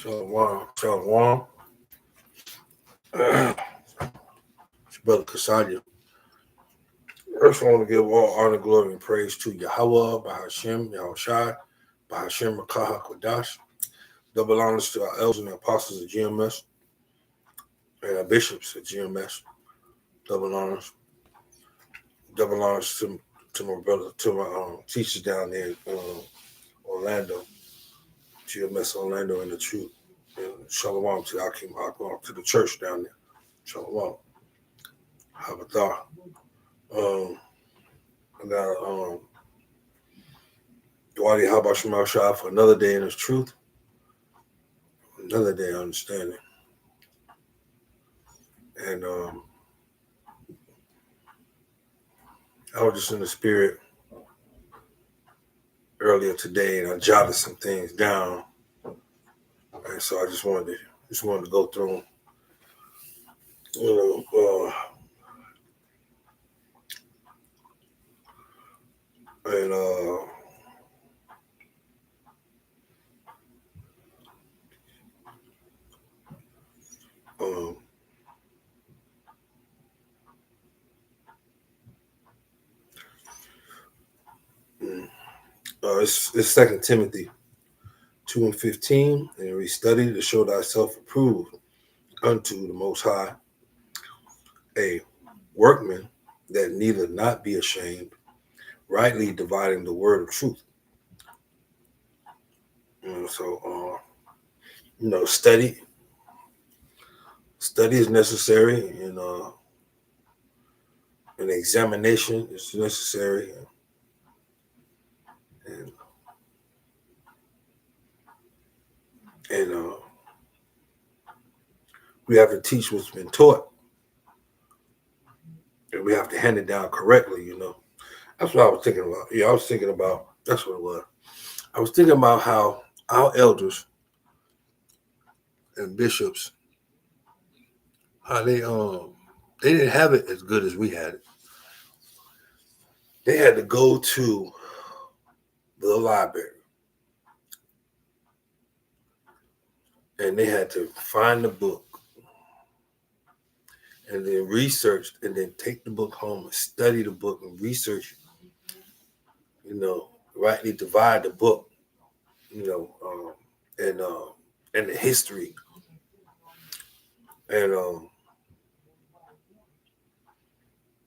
Shalom, shalom. It's Brother Kasadia. First, I want to give all honor, glory, and praise to Yahweh, Bahashem, Yahushai, Bahashem, Rakaha, Kodash. Double honors to our elders and apostles of GMS and our bishops at GMS. Double honors. Double honors to my brother, to my teachers down there in Orlando, GMS Orlando, and the truth. And shalom to Akim Akbar, to the church down there. Shalom. Havathah. I got Dwadi Habashim Shah for another day in his truth, another day of understanding. And I was just in the spirit earlier today, and I jotted some things down, and so I just wanted to go through them. It's 2 Timothy 2:15, and we study to show thyself approved unto the Most High, a workman that neither not be ashamed, rightly dividing the word of truth. Study is necessary, and an examination is necessary, and we have to teach what's been taught, and we have to hand it down correctly. That's what I was thinking about. Yeah, I was thinking about, that's what it was. I was thinking about how our elders and bishops, how they didn't have it as good as we had it. They had to go to the library, and they had to find the book, and then research, and then take the book home and study the book and research it. Rightly divide the book, and the history, and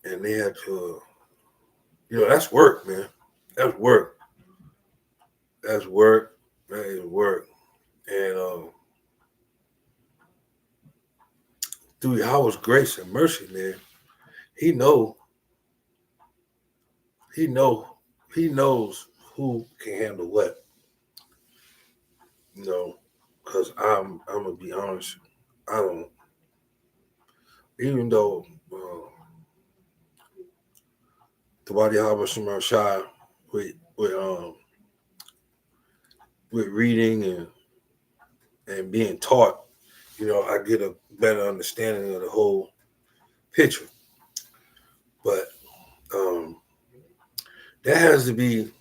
they had to, that's work, man. That's work. That's work. That is work. And through Yahweh's grace and mercy, man, He knows who can handle what. Because I'm gonna be honest, I don't. Even though the Wadi Habashim Shah with reading and being taught, I get a better understanding of the whole picture. But that has to be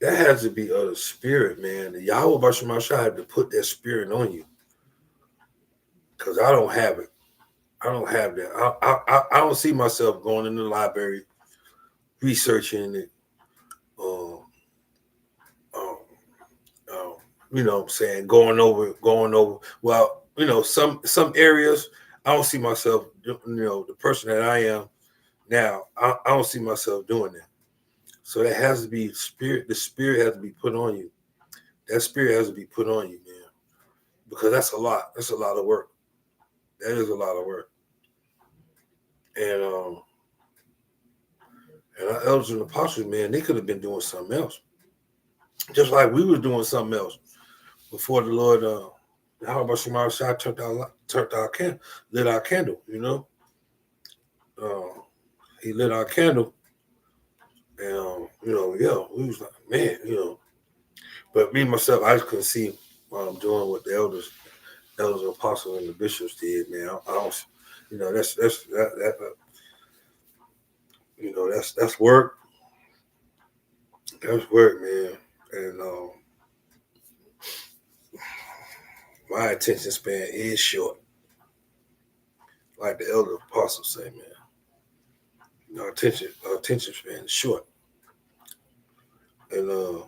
of the spirit, man. The Yahweh Bashim Shah had to put that spirit on you, because I don't have it. I don't have that. I don't see myself going in the library, researching it. What I'm saying, going over. Well, some areas I don't see myself. The person that I am now, I don't see myself doing that. So that has to be spirit. The spirit has to be put on you. That spirit has to be put on you, man, because that's a lot. That's a lot of work. That is a lot of work. And our elders and apostles, man, they could have been doing something else, just like we were doing something else before the Lord. How about Shemar Shah lit our candle? He lit our candle, and we was like, man, But me myself, I just couldn't see what I'm doing what the elders and apostles and the bishops did, man. I don't, that's work. That's work, man. And My attention span is short. Like the elder apostle say, man. Our attention span is short. And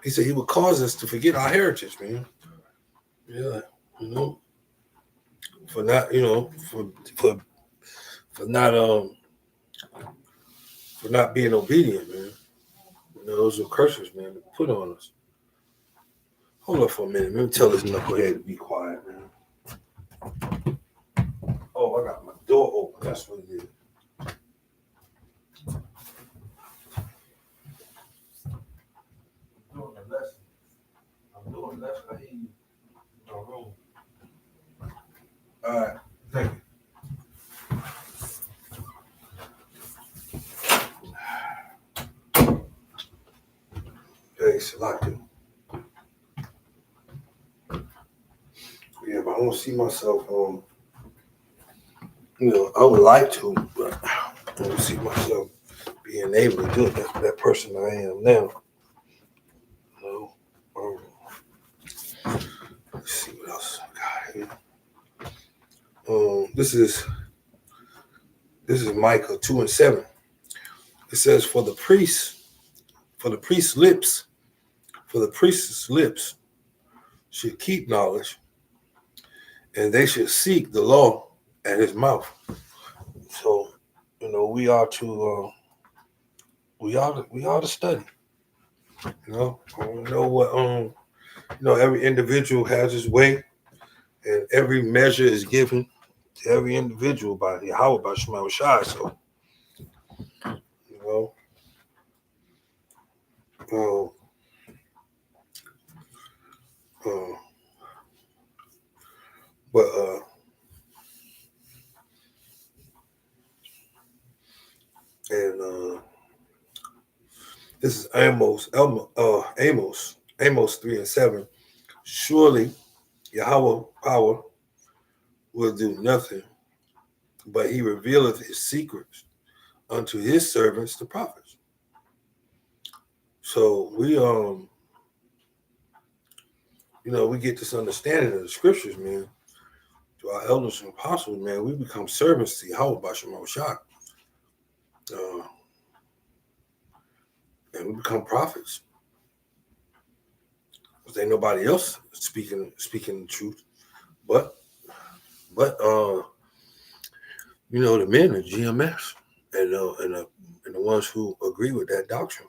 he said he would cause us to forget our heritage, man. Yeah, for not, for not being obedient, man. Those are curses, man, to put on us. Hold up for a minute. Let me tell this knucklehead to be quiet, man. Oh, I got my door open. That's what it is. I'm doing a lesson. I hear you. No room. All right. Thank you. Hey, Salaki. Yeah, but I don't see myself, I would like to, but I don't see myself being able to do it. That's that person I am now. Let's see what else I got here. This is Micah 2:7. It says, for the priest's lips should keep knowledge, and they should seek the law at his mouth. So, we are to study. I know what every individual has his way, and every measure is given to every individual by Yahweh, by Shema Shai. So, but this is Amos 3:7. Surely Yahweh power will do nothing, but he revealeth his secrets unto his servants, the prophets. So we we get this understanding of the scriptures, man. To our elders and apostles, man, we become servants to Yahweh by Shema Shai. And we become prophets. Because ain't nobody else speaking the truth. But the men are GMS and the ones who agree with that doctrine.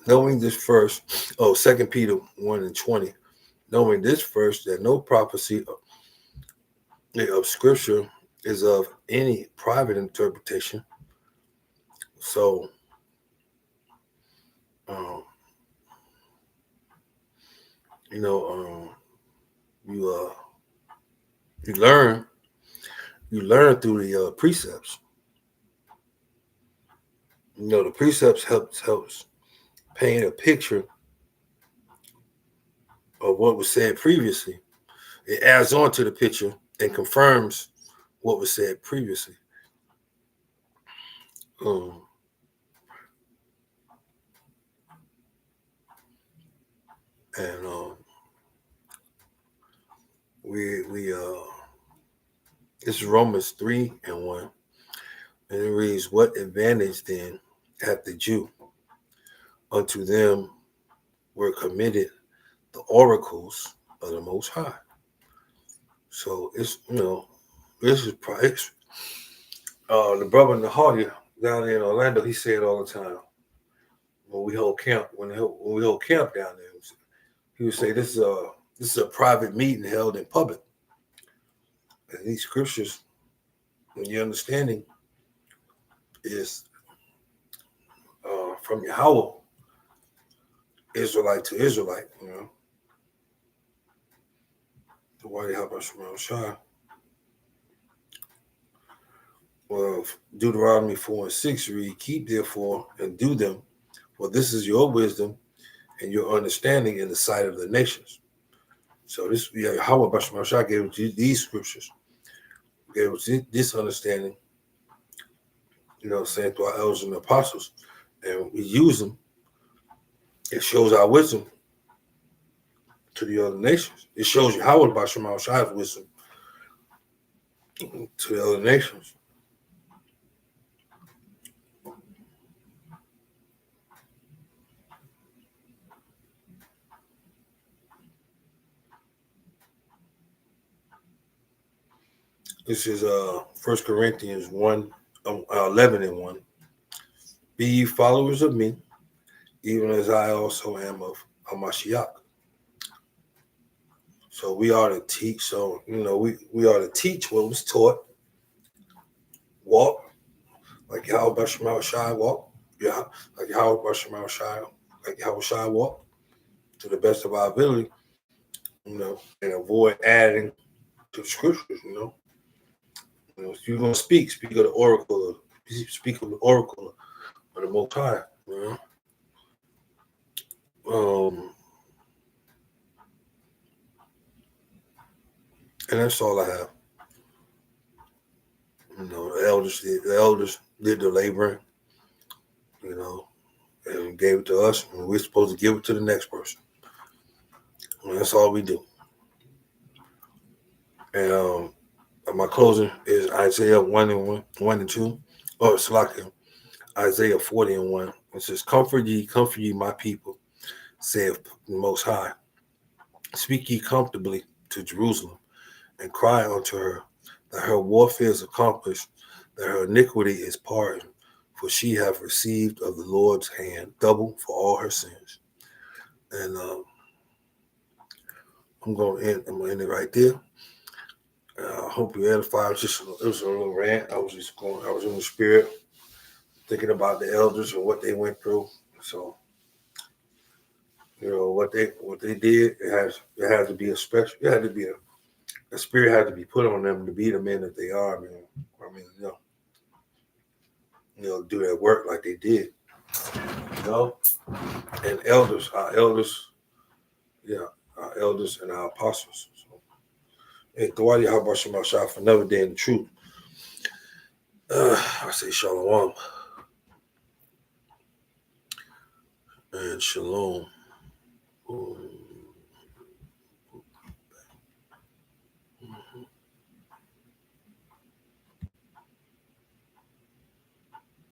Knowing this first, 2 Peter 1:20, knowing this first, that no prophecy of scripture is of any private interpretation. So, you learn through the precepts. The precepts helps paint a picture of what was said previously. It adds on to the picture and confirms what was said previously. This is Romans 3:1, and it reads, what advantage then hath the Jew? Unto them were committed the oracles of the Most High. So it's this is the brother Nahadia down there in Orlando. He said all the time when we hold camp down there, he would say this is a private meeting held in public. And these scriptures, when your understanding is from Yahweh, Israelite to Israelite, the Wadi Haba Shema Shai. Well, Deuteronomy 4:6 read, keep therefore and do them, for this is your wisdom and your understanding in the sight of the nations. So this, Yahweh Bashar Shai gave these scriptures, gave us this understanding, saying, through our elders and apostles, and we use them. It shows our wisdom to the other nations. It shows you how about Shemal Shai's wisdom to the other nations. This is 1 Corinthians 11:1. Be ye followers of me, even as I also am of Hamashiach. So we are to teach. So, we are to teach what was taught. Walk like how Shemal Shai walk. Yeah, like how Shemal Shai, like how Shai walk to the best of our ability, and avoid adding to the scriptures, if you're gonna speak of the oracle, speak of the oracle of the Most High, and that's all I have. The elders did the laboring, and gave it to us, and we're supposed to give it to the next person. And that's all we do. And my closing is Isaiah 1:1 and 2. Oh, Salakia, Isaiah 40:1. It says, comfort ye, my people, saith the Most High. Speak ye comfortably to Jerusalem, and cry unto her that her warfare is accomplished, that her iniquity is pardoned, for she hath received of the Lord's hand double for all her sins. And I'm gonna end it right there. I hope you edified. It was a little rant. I was in the spirit, thinking about the elders and what they went through. So, what they did, it had to be a special. It had to be a spirit had to be put on them to be the men that they are, man. I mean, do that work like they did. And our elders and our apostles. So, hey, Dwadi Habashim Shah for another day in the truth. I say shalom and shalom.